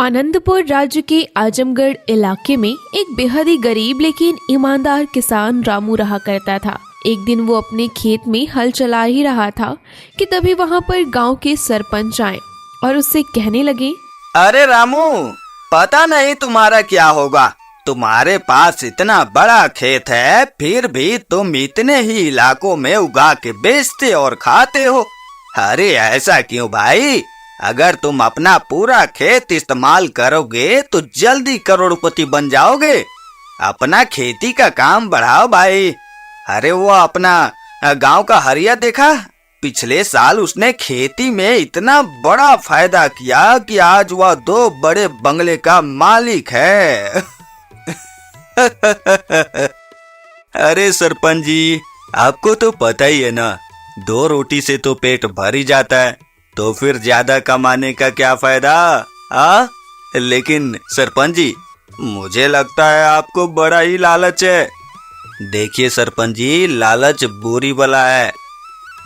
आनंदपुर राज्य के आजमगढ़ इलाके में एक बेहद ही गरीब लेकिन ईमानदार किसान रामू रहा करता था। एक दिन वो अपने खेत में हल चला ही रहा था कि तभी वहाँ पर गांव के सरपंच आए और उससे कहने लगे, अरे रामू, पता नहीं तुम्हारा क्या होगा। तुम्हारे पास इतना बड़ा खेत है, फिर भी तुम इतने ही इलाकों में उगा के बेचते और खाते हो। अरे ऐसा क्यों भाई? अगर तुम अपना पूरा खेत इस्तेमाल करोगे तो जल्दी करोड़पति बन जाओगे। अपना खेती का काम बढ़ाओ भाई। अरे वो अपना गांव का हरिया देखा? पिछले साल उसने खेती में इतना बड़ा फायदा किया कि आज वह 2 बड़े बंगले का मालिक है। अरे सरपंच जी, आपको तो पता ही है ना, 2 रोटी से तो पेट भर ही जाता है, तो फिर ज्यादा कमाने का क्या फायदा? लेकिन सरपंच जी, मुझे लगता है आपको बड़ा ही लालच है। देखिए सरपंच जी, लालच बुरी बला है।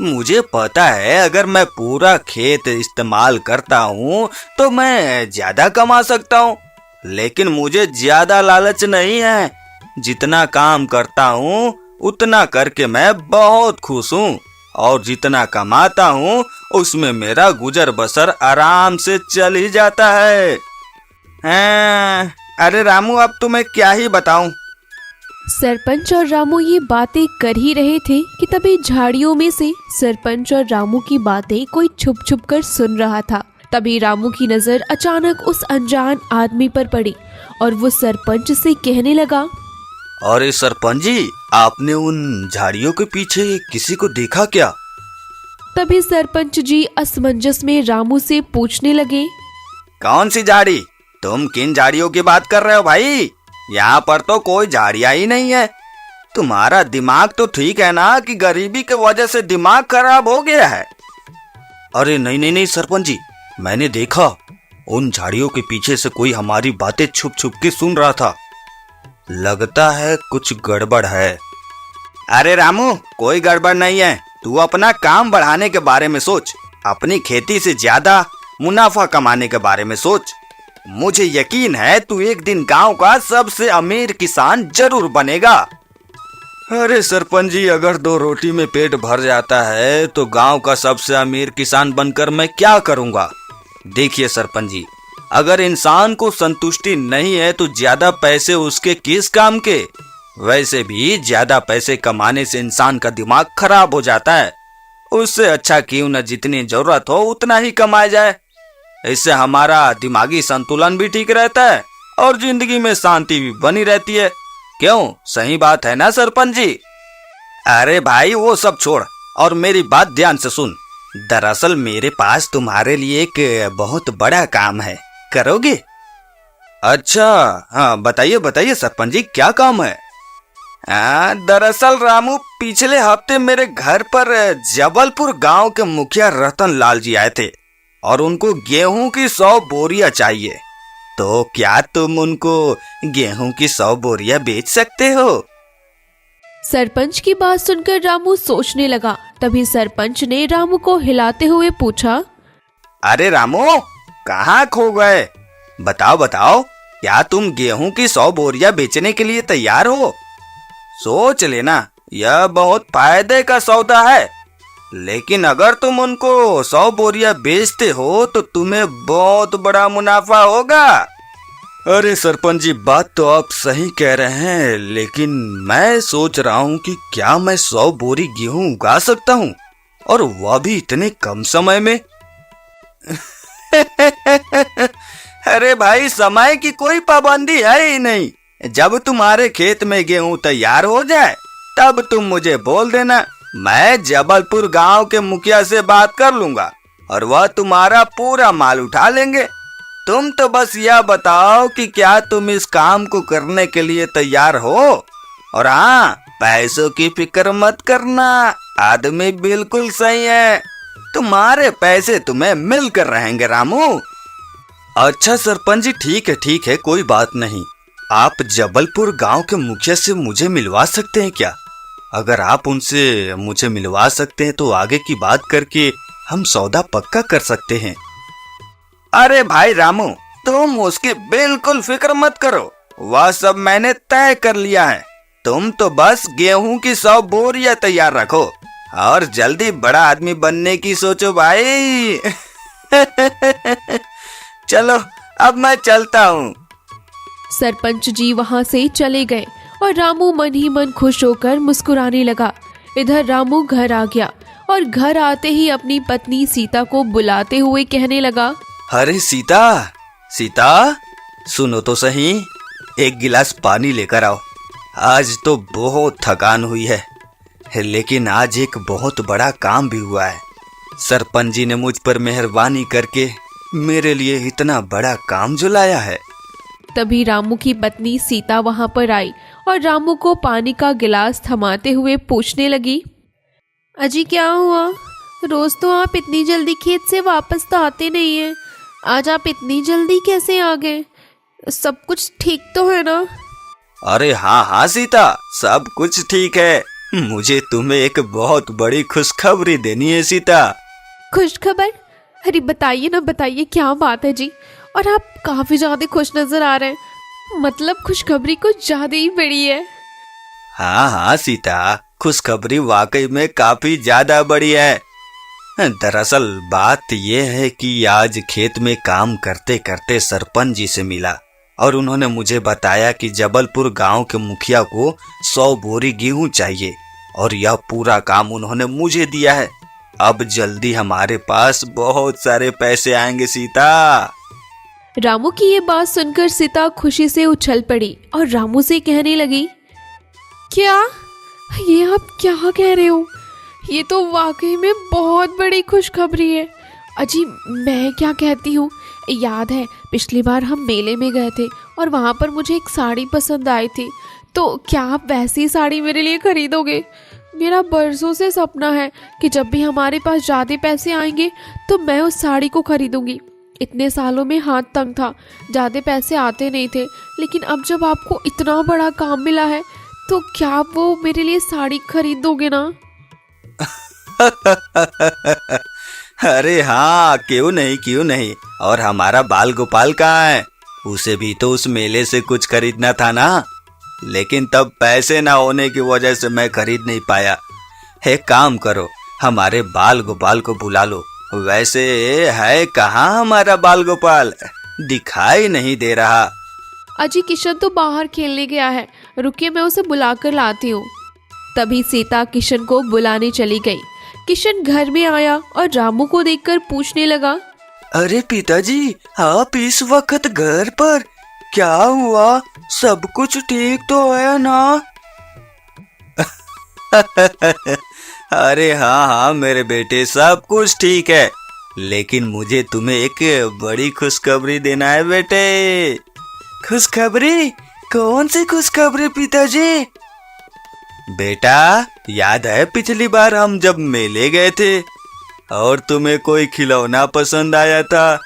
मुझे पता है अगर मैं पूरा खेत इस्तेमाल करता हूँ तो मैं ज्यादा कमा सकता हूँ, लेकिन मुझे ज्यादा लालच नहीं है। जितना काम करता हूँ उतना करके मैं बहुत खुश हूँ, और जितना कमाता हूँ उसमें मेरा गुजर बसर आराम से चल ही जाता है। अरे रामू, अब तो मैं क्या ही बताऊं। सरपंच और रामू ये बातें कर ही रहे थे कि तभी झाड़ियों में से सरपंच और रामू की बातें कोई छुप छुप कर सुन रहा था। तभी रामू की नजर अचानक उस अनजान आदमी पर पड़ी और वो सरपंच से कहने लगा, अरे सरपंच जी, आपने उन झाड़ियों के पीछे किसी को देखा क्या? तभी सरपंच जी असमंजस में रामू से पूछने लगे, कौन सी झाड़ी? तुम किन झाड़ियों की बात कर रहे हो भाई? यहाँ पर तो कोई झाड़ियाँ ही नहीं है। तुम्हारा दिमाग तो ठीक है ना, कि गरीबी के वजह से दिमाग खराब हो गया है? अरे नहीं नहीं नहीं सरपंच जी, मैंने देखा उन झाड़ियों के पीछे से कोई हमारी बातें छुप छुप के सुन रहा था। लगता है कुछ गड़बड़ है। अरे रामू, कोई गड़बड़ नहीं है। तू अपना काम बढ़ाने के बारे में सोच, अपनी खेती से ज्यादा मुनाफा कमाने के बारे में सोच। मुझे यकीन है तू एक दिन गांव का सबसे अमीर किसान जरूर बनेगा। अरे सरपंच जी, अगर 2 रोटी में पेट भर जाता है तो गांव का सबसे अमीर किसान बनकर मैं क्या करूंगा? देखिए सरपंच जी, अगर इंसान को संतुष्टि नहीं है तो ज्यादा पैसे उसके किस काम के? वैसे भी ज्यादा पैसे कमाने से इंसान का दिमाग खराब हो जाता है। उससे अच्छा क्यों न जितनी जरूरत हो उतना ही कमाया जाए। इससे हमारा दिमागी संतुलन भी ठीक रहता है और जिंदगी में शांति भी बनी रहती है। क्यों, सही बात है ना सरपंच जी? अरे भाई, वो सब छोड़ और मेरी बात ध्यान से सुन। दरअसल मेरे पास तुम्हारे लिए एक बहुत बड़ा काम है, करोगे? अच्छा, हाँ बताइए बताइए सरपंच जी, क्या काम है? दरअसल रामू, पिछले हफ्ते मेरे घर पर जबलपुर गांव के मुखिया रतन लाल जी आए थे और उनको गेहूं की 100 बोरियां चाहिए। तो क्या तुम उनको गेहूं की 100 बोरियां बेच सकते हो? सरपंच की बात सुनकर रामू सोचने लगा। तभी सरपंच ने रामू को हिलाते हुए पूछा, अरे रामू, कहाँ खो गए? बताओ बताओ, क्या तुम गेहूं की 100 बोरियां बेचने के लिए तैयार हो? सोच लेना, यह बहुत फायदे का सौदा है। लेकिन अगर तुम उनको 100 बोरियां बेचते हो तो तुम्हें बहुत बड़ा मुनाफा होगा। अरे सरपंच जी, बात तो आप सही कह रहे हैं, लेकिन मैं सोच रहा हूँ कि क्या मैं 100 बोरी गेहूं उगा सकता हूँ, और वह भी इतने कम समय में? अरे भाई, समय की कोई पाबंदी है ही नहीं। जब तुम्हारे खेत में गेहूं तैयार हो जाए तब तुम मुझे बोल देना। मैं जबलपुर गांव के मुखिया से बात कर लूंगा और वह तुम्हारा पूरा माल उठा लेंगे। तुम तो बस यह बताओ कि क्या तुम इस काम को करने के लिए तैयार हो? और हाँ, पैसों की फिक्र मत करना, आदमी बिल्कुल सही है। तुम्हारे पैसे तुम्हें मिलकर रहेंगे रामू। अच्छा सरपंच जी, ठीक है, कोई बात नहीं। आप जबलपुर गांव के मुखिया से मुझे मिलवा सकते हैं क्या? अगर आप उनसे मुझे मिलवा सकते हैं तो आगे की बात करके हम सौदा पक्का कर सकते हैं। अरे भाई रामू, तुम उसकी बिल्कुल फिक्र मत करो, वह सब मैंने तय कर लिया है। तुम तो बस गेहूं की 100 बोरियां तैयार रखो और जल्दी बड़ा आदमी बनने की सोचो भाई। चलो अब मैं चलता हूँ। सरपंच जी वहां से चले गए और रामू मन ही मन खुश होकर मुस्कुराने लगा। इधर रामू घर आ गया और घर आते ही अपनी पत्नी सीता को बुलाते हुए कहने लगा, अरे सीता, सीता सुनो तो सही, एक गिलास पानी लेकर आओ। आज तो बहुत थकान हुई है, लेकिन आज एक बहुत बड़ा काम भी हुआ है। सरपंच जी ने मुझ पर मेहरबानी करके मेरे लिए इतना बड़ा काम जो लाया है। तभी रामू की पत्नी सीता वहां पर आई और रामू को पानी का गिलास थमाते हुए पूछने लगी, अजी क्या हुआ? रोज तो आप इतनी जल्दी खेत से वापस तो आते नहीं हैं। आज आप इतनी जल्दी कैसे आ गए? सब कुछ ठीक तो है ना? अरे हाँ हाँ सीता, सब कुछ ठीक है। मुझे तुम्हें एक बहुत बड़ी खुशखबरी देनी है सीता। खुशखबर? अरे बताइए ना, बताइए क्या बात है जी। और आप काफी ज्यादा खुश नजर आ रहे हैं, मतलब खुशखबरी कुछ ज्यादा ही बड़ी है। हाँ हाँ सीता, खुशखबरी वाकई में काफी ज्यादा बड़ी है। दरअसल बात यह है कि आज खेत में काम करते करते सरपंच जी से मिला और उन्होंने मुझे बताया कि जबलपुर गांव के मुखिया को 100 बोरी गेहूं चाहिए और यह पूरा काम उन्होंने मुझे दिया है। अब जल्दी हमारे पास बहुत सारे पैसे आएंगे सीता। रामू की ये बात सुनकर सीता खुशी से उछल पड़ी और रामू से कहने लगी, क्या ये आप क्या कह रहे हो? ये तो वाकई में बहुत बड़ी खुशखबरी है। अजी मैं क्या कहती हूँ, याद है पिछली बार हम मेले में गए थे और वहाँ पर मुझे एक साड़ी पसंद आई थी, तो क्या आप वैसी साड़ी मेरे लिए खरीदोगे? मेरा बरसों से सपना है कि जब भी हमारे पास ज़्यादा पैसे आएंगे तो मैं उस साड़ी को खरीदूंगी। इतने सालों में हाथ तंग था, ज़्यादा पैसे आते नहीं थे, लेकिन अब जब आपको इतना बड़ा काम मिला है तो क्या आप वो मेरे लिए साड़ी खरीद दोगे ना? अरे हाँ, क्यों नहीं क्यों नहीं। और हमारा बाल गोपाल कहाँ है? उसे भी तो उस मेले से कुछ खरीदना था ना, लेकिन तब पैसे ना होने की वजह से मैं खरीद नहीं पाया। एक काम करो, हमारे बाल गोपाल को बुला लो। वैसे है कहाँ हमारा बाल गोपाल? दिखाई नहीं दे रहा। अजी किशन तो बाहर खेलने गया है, रुकिए मैं उसे बुलाकर लाती हूँ। तभी सीता किशन को बुलाने चली गई। किशन घर में आया और रामू को देखकर पूछने लगा, अरे पिताजी, आप इस वक्त घर पर? क्या हुआ? सब कुछ ठीक तो है ना? अरे हाँ हाँ मेरे बेटे, सब कुछ ठीक है, लेकिन मुझे तुम्हें एक बड़ी खुशखबरी देना है बेटे। खुशखबरी? कौन सी खुशखबरी पिताजी? बेटा, याद है पिछली बार हम जब मेले गए थे और तुम्हें कोई खिलौना पसंद आया था?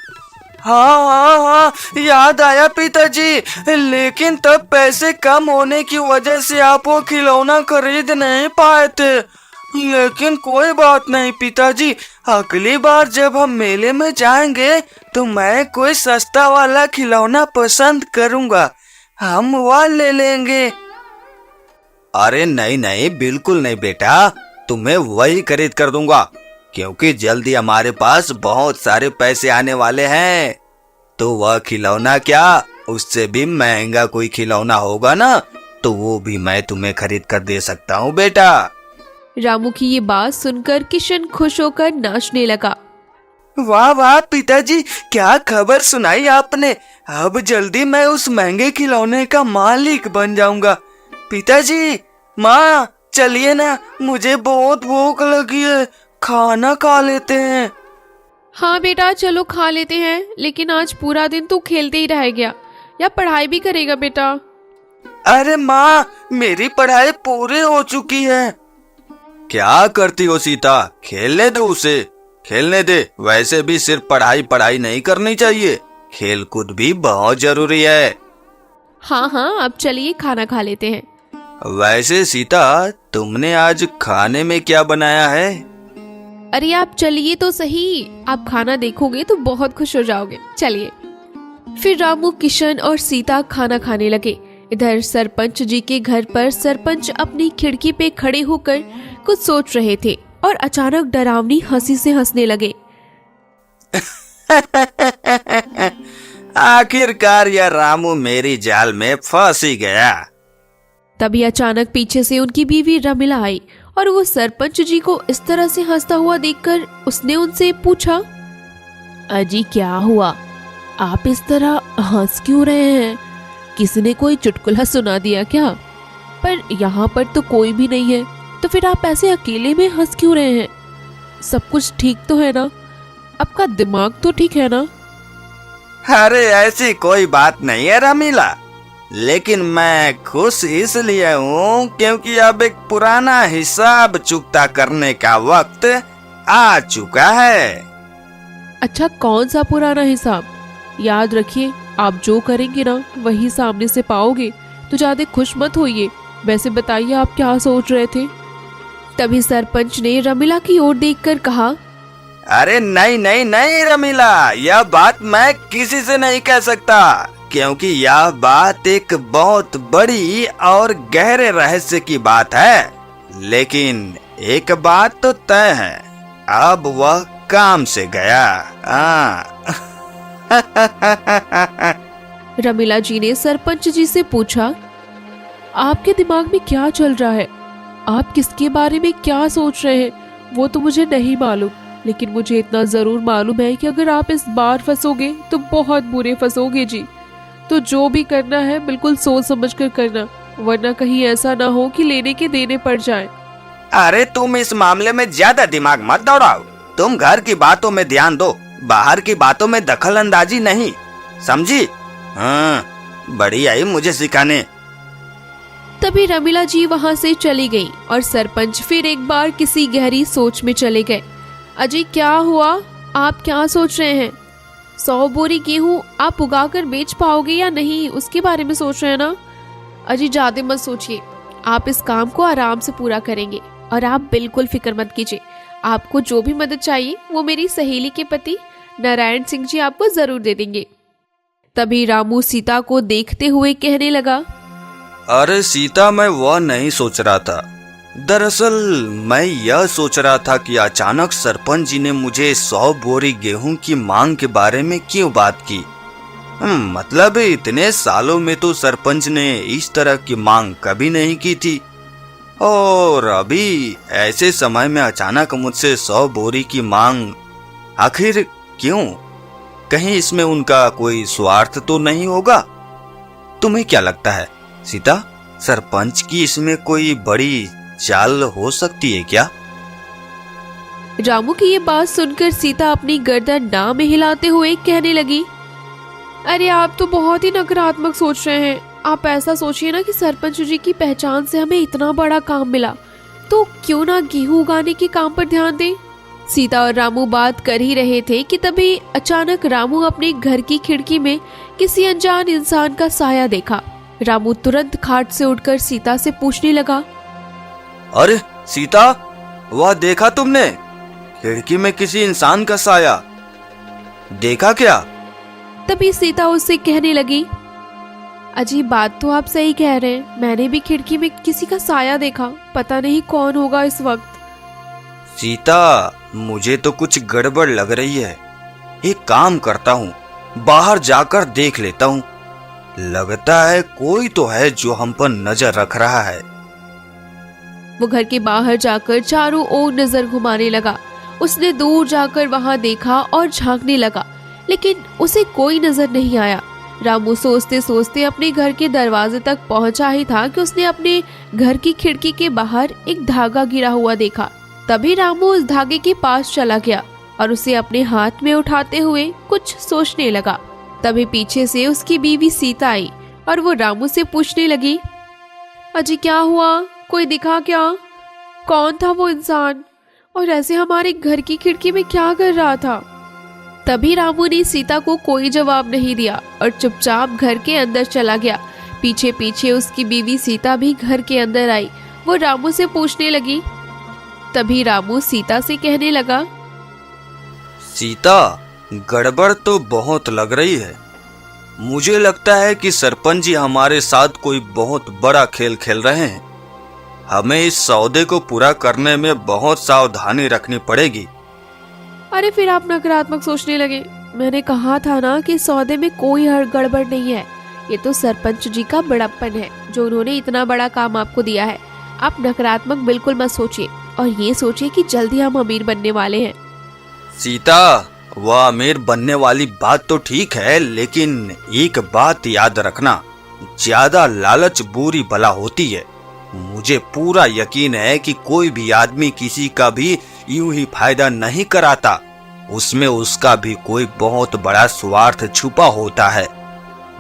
हाँ हाँ हाँ याद आया पिताजी, लेकिन तब पैसे कम होने की वजह से आप वो खिलौना खरीद नहीं पाए थे। लेकिन कोई बात नहीं पिताजी, अगली बार जब हम मेले में जाएंगे तो मैं कोई सस्ता वाला खिलौना पसंद करूंगा, हम वह ले लेंगे। अरे नहीं नहीं, बिल्कुल नहीं बेटा, तुम्हें वही खरीद कर दूंगा, क्योंकि जल्दी हमारे पास बहुत सारे पैसे आने वाले हैं। तो वह खिलौना क्या, उससे भी महंगा कोई खिलौना होगा ना, तो वो भी मैं तुम्हें खरीद कर दे सकता हूँ बेटा। रामू की ये बात सुनकर किशन खुश होकर नाचने लगा। वाह वाह पिताजी, क्या खबर सुनाई आपने। अब जल्दी मैं उस महंगे खिलौने का मालिक बन जाऊंगा। पिताजी, माँ, चलिए ना, मुझे बहुत भूख लगी है, खाना खा लेते हैं। हाँ बेटा चलो खा लेते हैं, लेकिन आज पूरा दिन तू खेलते ही रह गया या पढ़ाई भी करेगा बेटा? अरे माँ, मेरी पढ़ाई पूरी हो चुकी है। क्या करती हो सीता, खेलने दो उसे, खेलने दे। वैसे भी सिर्फ पढ़ाई पढ़ाई नहीं करनी चाहिए, खेल कूद भी बहुत जरूरी है। हाँ हाँ अब चलिए खाना खा लेते हैं। वैसे सीता, तुमने आज खाने में क्या बनाया है? अरे आप चलिए तो सही, आप खाना देखोगे तो बहुत खुश हो जाओगे, चलिए। फिर रामू, किशन और सीता खाना खाने लगे। इधर सरपंच जी के घर पर सरपंच अपनी खिड़की पे खड़े होकर कुछ सोच रहे थे और अचानक डरावनी हंसी से हंसने लगे। आखिरकार यह रामू मेरी जाल में फंस ही गया। तभी अचानक पीछे से उनकी बीवी रमिला आई और वो सरपंच जी को इस तरह से हंसता हुआ देखकर उसने उनसे पूछा, अजी क्या हुआ, आप इस तरह हंस क्यों रहे हैं? किसी ने कोई चुटकुला सुना दिया क्या? पर यहाँ पर तो कोई भी नहीं है, तो फिर आप ऐसे अकेले में हंस क्यों रहे हैं? सब कुछ ठीक तो है ना? आपका दिमाग तो ठीक है ना? अरे ऐसी कोई बात नहीं है रमीला, लेकिन मैं खुश इसलिए हूँ क्योंकि अब एक पुराना हिसाब चुकता करने का वक्त आ चुका है। अच्छा, कौन सा पुराना हिसाब? याद रखिए, आप जो करेंगे ना वही सामने से पाओगे, तो ज्यादा खुश मत होइए। वैसे बताइए, आप क्या सोच रहे थे? तभी सरपंच ने रमीला की ओर देखकर कहा, अरे नहीं नहीं नहीं रमीला, यह बात मैं किसी से नहीं कह सकता, क्योंकि यह बात एक बहुत बड़ी और गहरे रहस्य की बात है। लेकिन एक बात तो तय है, अब वह काम से गया। रमीला जी ने सरपंच जी से पूछा, आपके दिमाग में क्या चल रहा है? आप किसके बारे में क्या सोच रहे हैं वो तो मुझे नहीं मालूम, लेकिन मुझे इतना जरूर मालूम है कि अगर आप इस बार फंसोगे तो बहुत बुरे फंसोगे जी। तो जो भी करना है बिल्कुल सोच समझ कर करना, वरना कहीं ऐसा ना हो कि लेने के देने पड़ जाए। अरे तुम इस मामले में ज्यादा दिमाग मत दौड़ाओ, तुम घर की बातों में ध्यान दो, बाहर की बातों में दखल अंदाजी नहीं, समझी? हाँ, बड़ी आई मुझे सिखाने। तभी रमीला जी वहाँ से चली गई और सरपंच फिर एक बार किसी गहरी सोच में चले गए। अजय क्या हुआ, आप क्या सोच रहे हैं? 100 बोरी गेहूं आप उगाकर बेच पाओगे या नहीं, उसके बारे में सोच रहे हैं ना? अजय ज्यादा मत सोचिए, आप इस काम को आराम से पूरा करेंगे और आप बिल्कुल फिक्र मत कीजिए। आपको जो भी मदद चाहिए वो मेरी सहेली के पति नारायण सिंह जी आपको जरूर दे देंगे। तभी रामू सीता को देखते हुए कहने लगा, अरे सीता, मैं वह नहीं सोच रहा था। दरअसल मैं यह सोच रहा था कि अचानक सरपंच जी ने मुझे 100 बोरी गेहूं की मांग के बारे में क्यों बात की। मतलब इतने सालों में तो सरपंच ने इस तरह की मांग कभी नहीं की थी, और अभी ऐसे समय में अचानक मुझसे 100 बोरी की मांग, आखिर क्यों? कहीं इसमें उनका कोई स्वार्थ तो नहीं होगा? तुम्हें क्या लगता है सीता, सरपंच की इसमें कोई बड़ी चाल हो सकती है क्या? रामू की ये बात सुनकर सीता अपनी गर्दन ना में हिलाते हुए कहने लगी, अरे आप तो बहुत ही नकारात्मक सोच रहे हैं। आप ऐसा सोचिए ना कि सरपंच जी की पहचान से हमें इतना बड़ा काम मिला, तो क्यों ना गेहूं उगाने के काम पर ध्यान दें। सीता और रामू बात कर ही रहे थे कि तभी अचानक रामू अपने घर की खिड़की में किसी अनजान इंसान का साया देखा। रामू तुरंत खाट से उठकर सीता से पूछने लगा, अरे सीता, वह देखा तुमने? खिड़की में किसी इंसान का साया देखा क्या? तभी सीता उससे कहने लगी, अजी बात तो आप सही कह रहे हैं, मैंने भी खिड़की में किसी का साया देखा, पता नहीं कौन होगा इस वक्त। सीता, मुझे तो कुछ गड़बड़ लग रही है। एक काम करता हूँ, बाहर जाकर देख लेता हूँ। लगता है कोई तो है जो हम पर नजर रख रहा है। वो घर के बाहर जाकर चारों ओर नजर घुमाने लगा। उसने दूर जाकर वहां देखा और झांकने लगा, लेकिन उसे कोई नजर नहीं आया। रामू सोचते सोचते अपने घर के दरवाजे तक पहुंचा ही था कि उसने अपने घर की खिड़की के बाहर एक धागा गिरा हुआ देखा। तभी रामू उस धागे के पास चला गया और उसे अपने हाथ में उठाते हुए कुछ सोचने लगा। तभी पीछे से उसकी बीवी सीता आई और वो रामू से पूछने लगी, अजी क्या हुआ, कोई दिखा क्या? कौन था वो इंसान और ऐसे हमारे घर की खिड़की में क्या कर रहा था? तभी रामू ने सीता को कोई जवाब नहीं दिया और चुपचाप घर के अंदर चला गया। पीछे पीछे उसकी बीवी सीता भी घर के अंदर आई। वो रामू से पूछने लगी। तभी रामू सीता से कहने लगा, सीता, गड़बड़ तो बहुत लग रही है। मुझे लगता है कि सरपंच जी हमारे साथ कोई बहुत बड़ा खेल खेल रहे हैं। हमें इस सौदे को पूरा करने में बहुत सावधानी रखनी पड़ेगी। अरे फिर आप नकारात्मक सोचने लगे। मैंने कहा था ना कि सौदे में कोई गड़बड़ नहीं है। ये तो सरपंच जी का बड़प्पन है जो उन्होंने इतना बड़ा काम आपको दिया है। आप नकारात्मक बिल्कुल मत सोचिए और ये सोचिए कि जल्दी हम अमीर बनने वाले हैं। सीता, वह अमीर बनने वाली बात तो ठीक है, लेकिन एक बात याद रखना, ज्यादा लालच बुरी बला होती है। मुझे पूरा यकीन है कि कोई भी आदमी किसी का भी यूं ही फायदा नहीं कराता। उसमें उसका भी कोई बहुत बड़ा स्वार्थ छुपा होता है।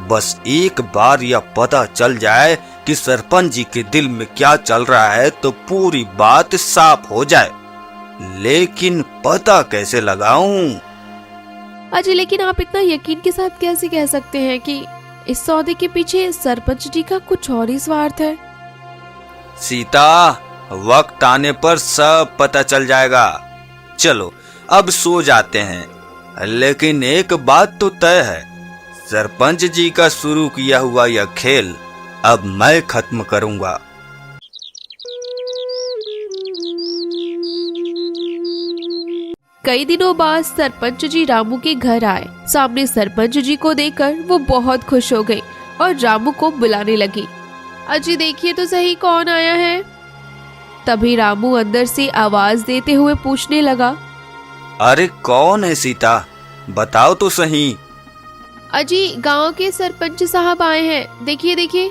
बस एक बार यह पता चल जाए कि सरपंच जी के दिल में क्या चल रहा है तो पूरी बात साफ हो जाए। लेकिन पता कैसे लगाऊं? अजय, लेकिन आप इतना यकीन के साथ कैसे कह सकते हैं कि इस सौदे के पीछे सरपंच जी का कुछ और ही स्वार्थ है? सीता, वक्त आने पर सब पता चल जाएगा। चलो अब सो जाते हैं। लेकिन एक बात तो तय है, सरपंच जी का शुरू किया हुआ यह खेल अब मैं खत्म करूंगा। कई दिनों बाद सरपंच जी रामू के घर आए। सामने सरपंच जी को देखकर वो बहुत खुश हो गई और रामू को बुलाने लगी। अजी देखिए तो सही कौन आया है। तभी रामू अंदर से आवाज देते हुए पूछने लगा, अरे कौन है सीता, बताओ तो सही। अजी गांव के सरपंच साहब आए हैं, देखिए देखिए।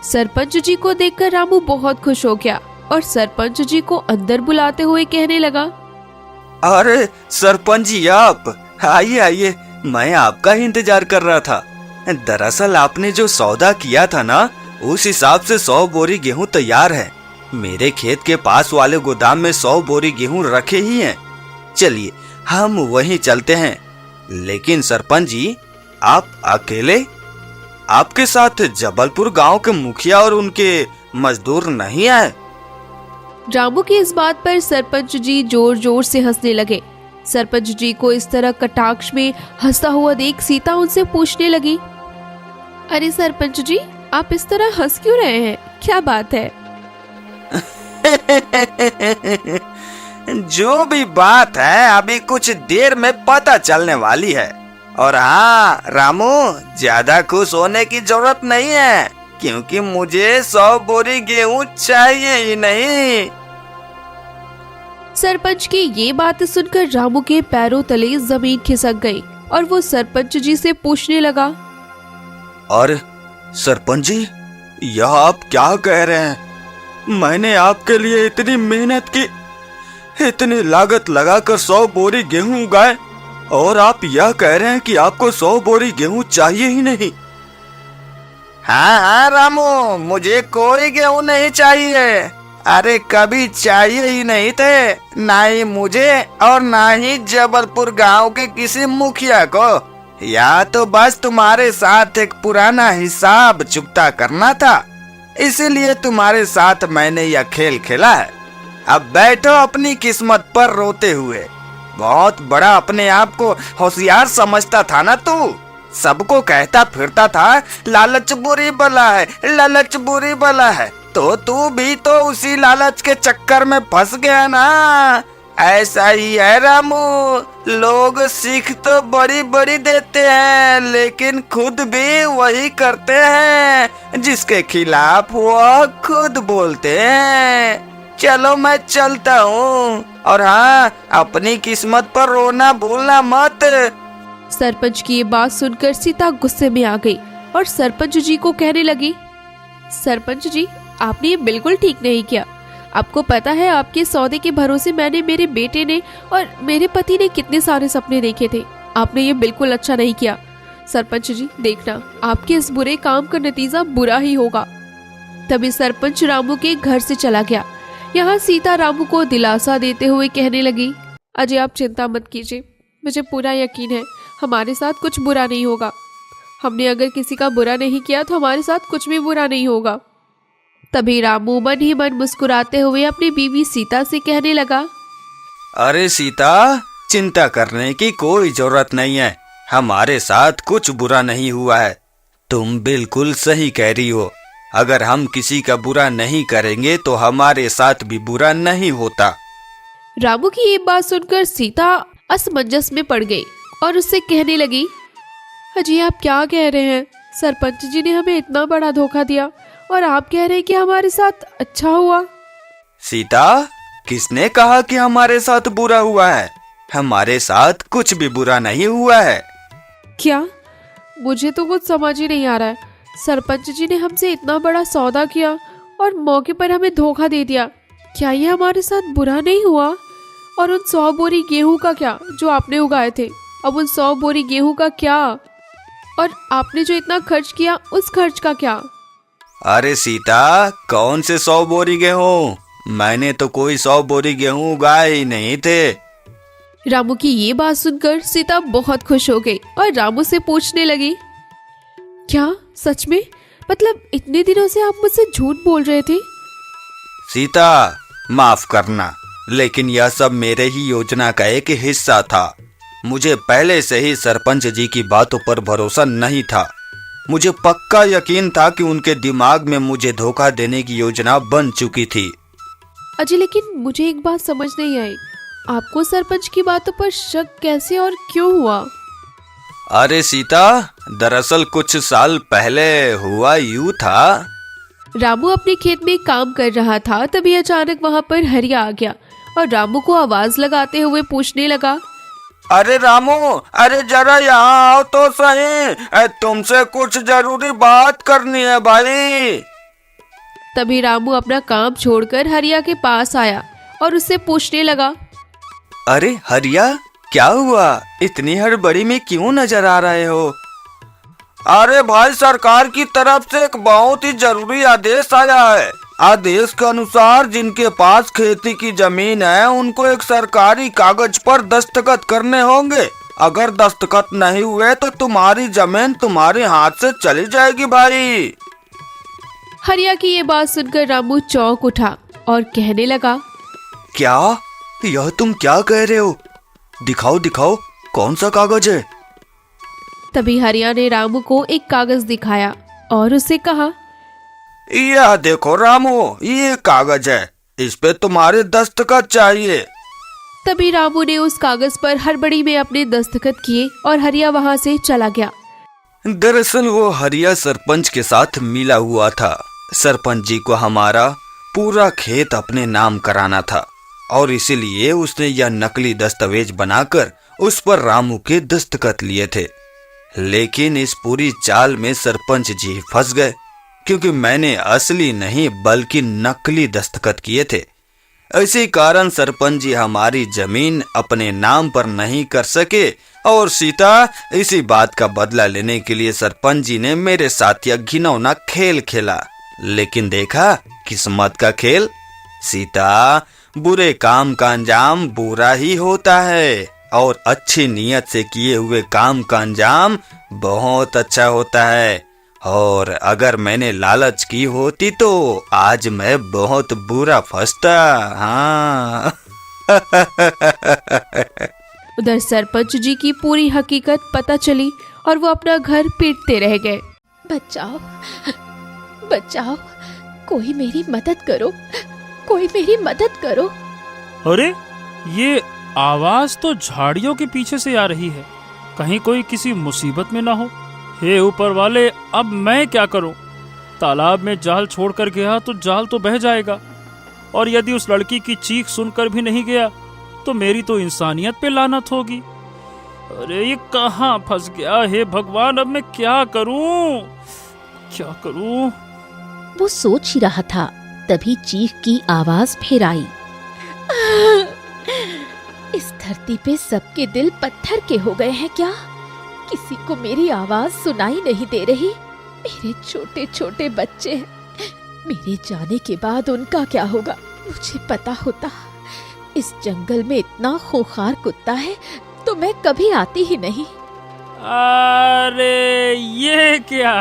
सरपंच जी को देखकर रामू बहुत खुश हो गया और सरपंच जी को अंदर बुलाते हुए कहने लगा, अरे सरपंच जी, आप आइए आइए, मैं आपका ही इंतजार कर रहा था। दरअसल आपने जो सौदा किया था ना, उस हिसाब से 100 बोरी गेहूं तैयार है। मेरे खेत के पास वाले गोदाम में 100 बोरी गेहूं रखे ही हैं। चलिए हम वहीं चलते हैं। लेकिन सरपंच जी, आप अकेले? आपके साथ जबलपुर गांव के मुखिया और उनके मजदूर नहीं आए? रामू की इस बात पर सरपंच जी जोर जोर से हंसने लगे। सरपंच जी को इस तरह कटाक्ष में हंसता हुआ देख सीता उनसे पूछने लगी, अरे सरपंच जी, आप इस तरह हंस क्यों रहे हैं? क्या बात है? जो भी बात है अभी कुछ देर में पता चलने वाली है। और हाँ रामू, ज्यादा खुश होने की जरूरत नहीं है, क्योंकि मुझे 100 बोरी गेहूं चाहिए ही नहीं। सरपंच की ये बात सुनकर रामू के पैरों तले जमीन खिसक गई और वो सरपंच जी से पूछने लगा, और सरपंच जी, यह आप क्या कह रहे हैं? मैंने आपके लिए इतनी मेहनत की, इतनी लागत लगाकर 100 बोरी गेहूं उगाए, और आप यह कह रहे हैं कि आपको 100 बोरी गेहूं चाहिए ही नहीं? हाँ हाँ रामू, मुझे कोई गेहूं नहीं चाहिए। अरे कभी चाहिए ही नहीं थे, ना ही मुझे और ना ही जबलपुर गांव के किसी मुखिया को। या तो बस तुम्हारे साथ एक पुराना हिसाब चुकता करना था, इसीलिए तुम्हारे साथ मैंने यह खेल खेला है। अब बैठो अपनी किस्मत पर रोते हुए। बहुत बड़ा अपने आप को होशियार समझता था ना तू। सबको कहता फिरता था लालच बुरी बला है, लालच बुरी बला है। तो तू भी तो उसी लालच के चक्कर में फंस गया ना। ऐसा ही है रामू, लोग सीख तो बड़ी बड़ी देते हैं, लेकिन खुद भी वही करते हैं जिसके खिलाफ वो खुद बोलते हैं। चलो मैं चलता हूँ, और हाँ, अपनी किस्मत पर रोना भूलना मत। सरपंच की ये बात सुनकर सीता गुस्से में आ गई और सरपंच जी को कहने लगी, सरपंच जी, आपने ये बिल्कुल ठीक नहीं किया। आपको पता है आपके सौदे के भरोसे मैंने, मेरे बेटे ने और मेरे पति ने कितने सारे सपने देखे थे। आपने ये बिल्कुल अच्छा नहीं किया। सरपंच जी देखना, आपके इस बुरे काम का नतीजा बुरा ही होगा। तभी सरपंच रामू के घर से चला गया। यहाँ सीता रामू को दिलासा देते हुए कहने लगी, अजय आप चिंता मत कीजिए, मुझे पूरा यकीन है हमारे साथ कुछ बुरा नहीं होगा। हमने अगर किसी का बुरा नहीं किया तो हमारे साथ कुछ भी बुरा नहीं होगा। तभी रामू मन ही मन मुस्कुराते हुए अपनी बीवी सीता से कहने लगा, अरे सीता, चिंता करने की कोई जरूरत नहीं है। हमारे साथ कुछ बुरा नहीं हुआ है। तुम बिल्कुल सही कह रही हो। अगर हम किसी का बुरा नहीं करेंगे तो हमारे साथ भी बुरा नहीं होता। रामू की ये बात सुनकर सीता असमंजस में पड़ गई और उससे कहने लगी, अजी आप क्या कह रहे हैं? सरपंच जी ने हमें इतना बड़ा धोखा दिया और आप कह रहे हैं कि हमारे साथ अच्छा हुआ। सीता, किसने कहा कि हमारे साथ बुरा हुआ है? हमारे साथ कुछ भी बुरा नहीं हुआ है। क्या? मुझे तो कुछ समझ ही नहीं आ रहा है। सरपंच जी ने हमसे इतना बड़ा सौदा किया और मौके पर हमें धोखा दे दिया। क्या ये हमारे साथ बुरा नहीं हुआ? और उन 100 बोरी गेहूं का क्या जो आपने उगाए थे? अब उन 100 बोरी गेहूं का क्या? और आपने जो इतना खर्च किया उस खर्च का क्या? अरे सीता, कौन से 100 बोरी गेहूं? मैंने तो कोई 100 बोरी गेहूं उगाए ही नहीं थे। रामू की ये बात सुनकर सीता बहुत खुश हो गई और रामू से पूछने लगी, क्या सच में? मतलब इतने दिनों से आप मुझसे झूठ बोल रहे थे? सीता, माफ करना, लेकिन यह सब मेरे ही योजना का एक हिस्सा था। मुझे पहले से ही सरपंच जी की बातों पर भरोसा नहीं था। मुझे पक्का यकीन था कि उनके दिमाग में मुझे धोखा देने की योजना बन चुकी थी। अजी लेकिन मुझे एक बात समझ नहीं आई, आपको सरपंच की बातों पर शक कैसे और क्यों हुआ? अरे सीता, दरअसल कुछ साल पहले हुआ यूं था। रामू अपने खेत में काम कर रहा था, तभी अचानक वहाँ पर हरिया आ गया और रामू को आवाज लगाते हुए पूछने लगा, अरे रामू, अरे जरा यहाँ आओ तो सही, तुमसे कुछ जरूरी बात करनी है भाई। तभी रामू अपना काम छोड़कर हरिया के पास आया और उससे पूछने लगा, अरे हरिया, क्या हुआ? इतनी हड़बड़ी में क्यों नजर आ रहे हो? अरे भाई, सरकार की तरफ से एक बहुत ही जरूरी आदेश आया है। आदेश के अनुसार जिनके पास खेती की जमीन है उनको एक सरकारी कागज पर दस्तखत करने होंगे। अगर दस्तखत नहीं हुए तो तुम्हारी जमीन तुम्हारे हाथ से चली जाएगी भाई। हरिया की ये बात सुनकर रामू चौंक उठा और कहने लगा, क्या? यह तुम क्या कह रहे हो? दिखाओ दिखाओ, कौन सा कागज है? तभी हरिया ने रामू को एक कागज दिखाया और उससे कहा, यह देखो रामू, ये कागज है, इस पे तुम्हारे दस्तखत चाहिए। तभी रामू ने उस कागज पर हड़बड़ी में अपने दस्तखत किए और हरिया वहाँ से चला गया। दरअसल वो हरिया सरपंच के साथ मिला हुआ था। सरपंच जी को हमारा पूरा खेत अपने नाम कराना था और इसीलिए उसने यह नकली दस्तावेज बनाकर उस पर रामू के दस्तखत लिए थे। लेकिन इस पूरी चाल में सरपंच जी फंस गए, क्योंकि मैंने असली नहीं बल्कि नकली दस्तखत किए थे। इसी कारण सरपंच जी हमारी जमीन अपने नाम पर नहीं कर सके और सीता, इसी बात का बदला लेने के लिए सरपंच जी ने मेरे साथ यह घिनौना खेल खेला। लेकिन देखा किस्मत का खेल। सीता, बुरे काम का अंजाम बुरा ही होता है और अच्छी नीयत से किए हुए काम का अंजाम बहुत अच्छा होता है। और अगर मैंने लालच की होती तो आज मैं बहुत बुरा फंसता। हाँ। उधर सरपंच जी की पूरी हकीकत पता चली और वो अपना घर पीटते रह गए। बचाओ, बचाओ, कोई मेरी मदद करो, कोई मेरी मदद करो। अरे, ये आवाज तो झाड़ियों के पीछे से आ रही है। कहीं कोई किसी मुसीबत में ना हो। हे ऊपर वाले, अब मैं क्या करूं? तालाब में जाल छोड़कर गया तो जाल तो बह जाएगा, और यदि उस लड़की की चीख सुनकर भी नहीं गया तो मेरी तो इंसानियत पे लानत होगी। अरे ये कहाँ फंस गया? हे भगवान, अब मैं क्या करूं? क्या करूं? वो सोच ही रहा था, तभी चीख की आवाज फिर आई। इस धरती पे सबके दिल पत्थर के हो गए हैं क्या? किसी को मेरी आवाज सुनाई नहीं दे रही। मेरे छोटे छोटे बच्चे हैं, मेरे जाने के बाद उनका क्या होगा? मुझे पता होता इस जंगल में इतना खूंखार कुत्ता है तो मैं कभी आती ही नहीं। अरे ये क्या?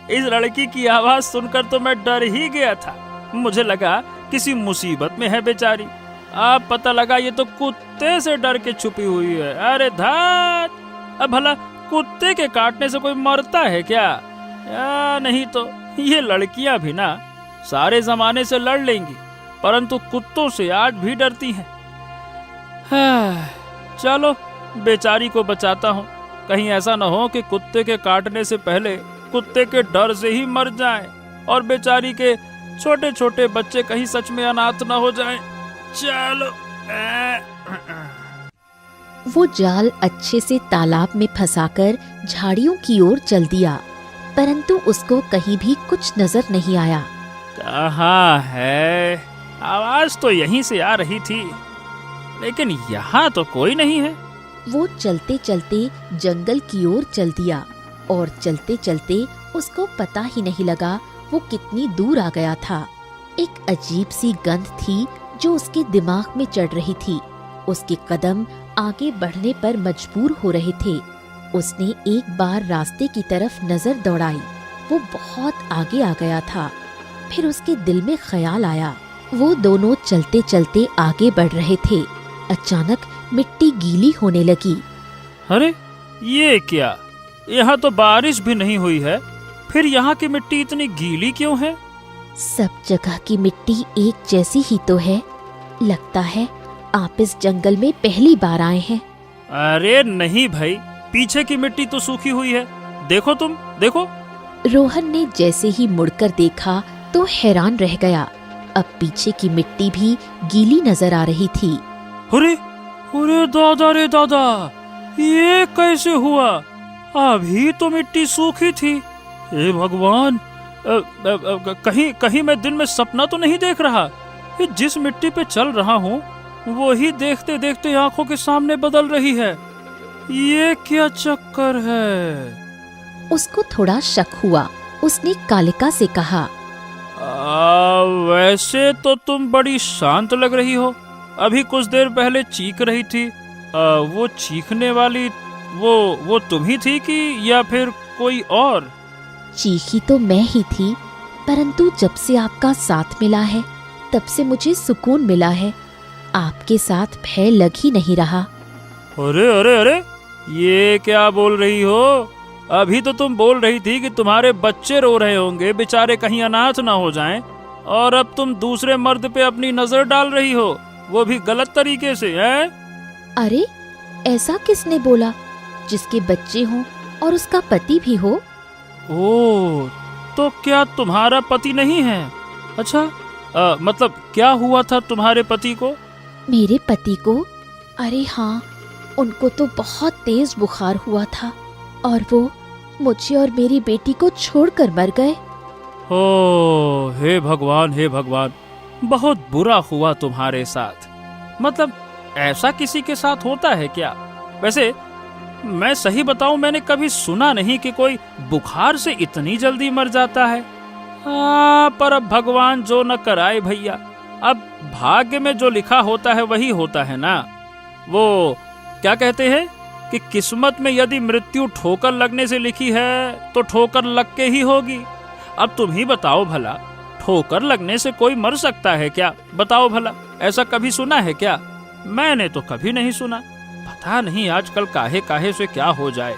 इस लड़की की आवाज सुनकर तो मैं डर ही गया था। मुझे लगा किसी मुसीबत में है बेचारी। अब पता लगा ये तो कुत्ते से डर के छुपी हुई है। अरे धात, अब भला कुत्ते के काटने से कोई मरता है क्या? या नहीं तो ये लड़कियां भी ना सारे जमाने से लड़ लेंगी, परंतु कुत्तों से आज भी डरती हैं। चलो बेचारी को बचाता हूँ, कहीं ऐसा न हो कि कुत्ते के काटने से पहले कुत्ते के डर से ही मर जाएं और बेचारी के छोटे छोटे बच्चे कहीं सच में अनाथ न हो जाएं। चलो। वो जाल अच्छे से तालाब में फंसाकर झाड़ियों की ओर चल दिया, परंतु उसको कहीं भी कुछ नजर नहीं आया। कहाँ है? आवाज तो यहीं से आ रही थी, लेकिन यहाँ तो कोई नहीं है। वो चलते चलते जंगल की ओर चल दिया और चलते चलते उसको पता ही नहीं लगा वो कितनी दूर आ गया था। एक अजीब सी गंध थी जो उसके दिमाग में चढ़ रही थी। उसके कदम आगे बढ़ने पर मजबूर हो रहे थे। उसने एक बार रास्ते की तरफ नजर दौड़ाई। वो बहुत आगे आ गया था। फिर उसके दिल में ख्याल आया। वो दोनों चलते चलते आगे बढ़ रहे थे। अचानक मिट्टी गीली होने लगी। अरे ये क्या? यहाँ तो बारिश भी नहीं हुई है, फिर यहाँ की मिट्टी इतनी गीली क्यों है? सब जगह की मिट्टी एक जैसी ही तो है। लगता है आप इस जंगल में पहली बार आए हैं। अरे नहीं भाई, पीछे की मिट्टी तो सूखी हुई है। देखो तुम, देखो। रोहन ने जैसे ही मुड़कर देखा तो हैरान रह गया। अब पीछे की मिट्टी भी गीली नजर आ रही थी। अरे अरे दादा रे दादा, ये कैसे हुआ? अभी तो मिट्टी सूखी थी। हे भगवान, कहीं कहीं मैं दिन में सपना तो नहीं देख रहा? ये जिस मिट्टी पे चल रहा हूँ वही देखते देखते आंखों के सामने बदल रही है। ये क्या चक्कर है? उसको थोड़ा शक हुआ। उसने कालिका से कहा, वैसे तो तुम बड़ी शांत लग रही हो। अभी कुछ देर पहले चीख रही थी। वो चीखने वाली वो तुम ही थी कि या फिर कोई और? चीखी तो मैं ही थी, परंतु जब से आपका साथ मिला है तब से मुझे सुकून मिला है। आपके साथ भय लग ही नहीं रहा। अरे अरे अरे, ये क्या बोल रही हो? अभी तो तुम बोल रही थी कि तुम्हारे बच्चे रो रहे होंगे, बेचारे कहीं अनाथ ना हो जाएं, और अब तुम दूसरे मर्द पे अपनी नजर डाल रही हो, वो भी गलत तरीके से, हैं? अरे ऐसा किसने बोला? जिसके बच्चे हों और उसका पति भी हो। ओह, तो क्या तुम्हारा पति नहीं है? अच्छा, मतलब क्या हुआ था तुम्हारे पति को? मेरे पति को? अरे हाँ, उनको तो बहुत तेज बुखार हुआ था और वो मुझे और मेरी बेटी को छोड़कर मर गए। ओह, हे भगवान, हे भगवान, बहुत बुरा हुआ तुम्हारे साथ। मतलब ऐसा किसी के साथ होता है क्या? वैसे मैं सही बताऊं, मैंने कभी सुना नहीं कि कोई बुखार से इतनी जल्दी मर जाता है। पर अब भगवान जो न कराए भैया, अब भाग्य में जो लिखा होता है वही होता है ना। वो क्या कहते हैं कि किस्मत में यदि मृत्यु ठोकर लगने से लिखी है तो ठोकर लग के ही होगी। अब तुम ही बताओ भला, ठोकर लगने से कोई मर सकता है क्या? बताओ भला, ऐसा कभी सुना है क्या? मैंने तो कभी नहीं सुना। पता नहीं आजकल काहे काहे से क्या हो जाए।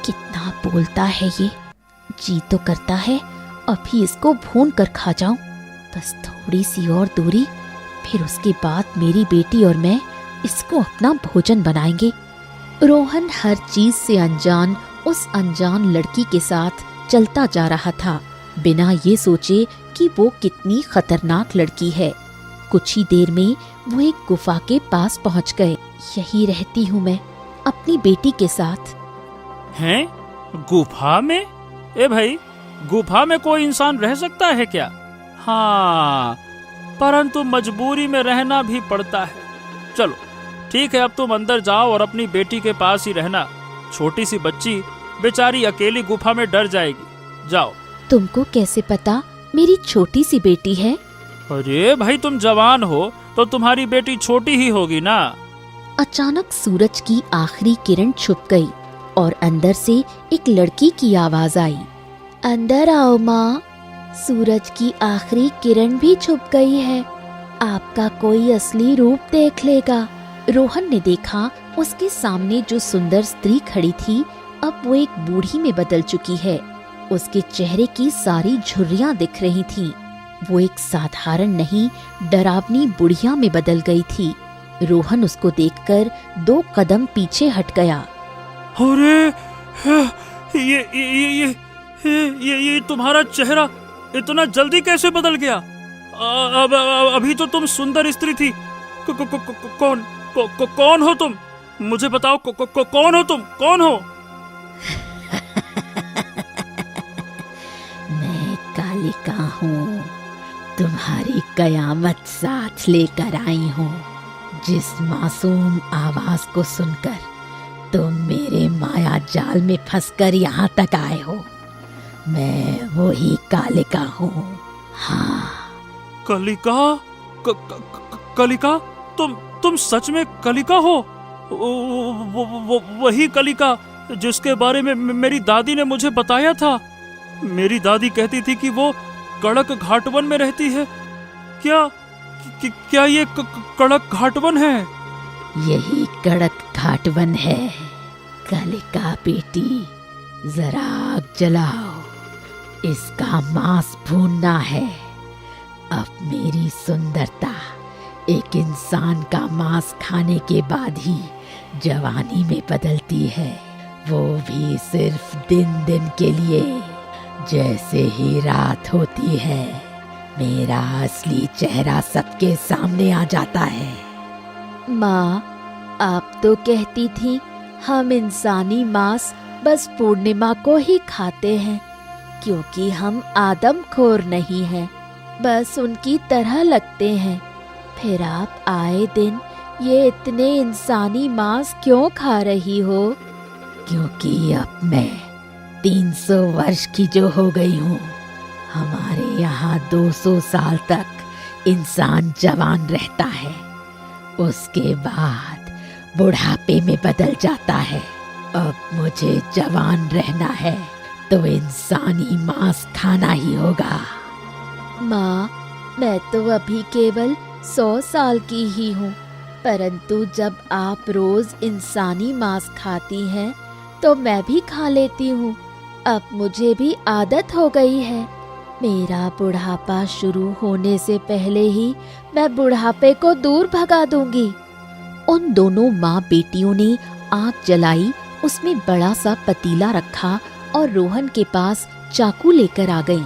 कितना बोलता है ये। जी तो करता है अभी इसको भून कर खा जाऊं। बस थोड़ी सी और दूरी, फिर उसके बाद मेरी बेटी और मैं इसको अपना भोजन बनाएंगे। रोहन हर चीज से अनजान उस अनजान लड़की के साथ चलता जा रहा था, बिना ये सोचे कि वो कितनी खतरनाक लड़की है। कुछ ही देर में वो एक गुफा के पास पहुंच गए। यही रहती हूँ मैं अपनी बेटी के साथ। हैं? गुफा में? ए भाई, गुफा में कोई इंसान रह सकता है क्या? हाँ, परंतु मजबूरी में रहना भी पड़ता है। चलो ठीक है, अब तुम अंदर जाओ और अपनी बेटी के पास ही रहना। छोटी सी बच्ची बेचारी अकेली गुफा में डर जाएगी। जाओ। तुमको कैसे पता मेरी छोटी सी बेटी है? अरे भाई, तुम जवान हो तो तुम्हारी बेटी छोटी ही होगी ना। अचानक सूरज की आखिरी किरण छुप गई और अंदर से एक लड़की की आवाज आई, अंदर आओ माँ, सूरज की आखिरी किरण भी छुप गई है। आपका कोई असली रूप देख लेगा। रोहन ने देखा उसके सामने जो सुंदर स्त्री खड़ी थी अब वो एक बूढ़ी में बदल चुकी है। उसके चेहरे की सारी झुर्रियां दिख रही थीं। वो एक साधारण नहीं, डरावनी बुढ़िया में बदल गई थी। रोहन उसको देखकर 2 कदम पीछे हट गया। अरे ये तुम्हारा चेहरा इतना जल्दी कैसे बदल गया? अभी तो तुम सुंदर स्त्री थी। कौन हो तुम? मुझे बताओ, कौन हो तुम? कौन हो? मैं कालिका हूँ, तुम्हारी कयामत साथ लेकर आई हूँ। जिस मासूम आवाज को सुनकर तुम मेरे माया जाल में फंसकर यहाँ तक आए हो, मैं वही कालिका हूँ। हाँ। कलिका? कलिका? तुम सच में कलिका हो? वही कलिका जिसके बारे में मेरी दादी ने मुझे बताया था। मेरी दादी कहती थी कि वो कड़क घाटवन में रहती है। क्या ये कड़क घाटवन है? यही कड़क घाटवन है। कालिका बेटी, जरा आग जलाओ, इसका मांस भूनना है। अब मेरी सुंदरता एक इंसान का मांस खाने के बाद ही जवानी में बदलती है, वो भी सिर्फ दिन दिन के लिए। जैसे ही रात होती है मेरा असली चेहरा सबके सामने आ जाता है। माँ, आप तो कहती थी हम इंसानी मांस बस पूर्णिमा को ही खाते हैं, क्योंकि हम आदमखोर नहीं हैं, बस उनकी तरह लगते हैं। फिर आप आए दिन ये इतने इंसानी मांस क्यों खा रही हो? क्योंकि अब मैं 300 वर्ष की जो हो गई हूँ। हमारे यहाँ 200 साल तक इंसान जवान रहता है, उसके बाद बुढ़ापे में बदल जाता है। अब मुझे जवान रहना है तो इंसानी मांस खाना ही होगा। माँ, मैं तो अभी केवल 100 साल की ही हूँ, परंतु जब आप रोज इंसानी मांस खाती हैं तो मैं भी खा लेती हूँ। अब मुझे भी आदत हो गई है। मेरा बुढ़ापा शुरू होने से पहले ही मैं बुढ़ापे को दूर भगा दूंगी। उन दोनों माँ बेटियों ने आग जलाई, उसमें बड़ा सा पतीला रखा और रोहन के पास चाकू लेकर आ गईं।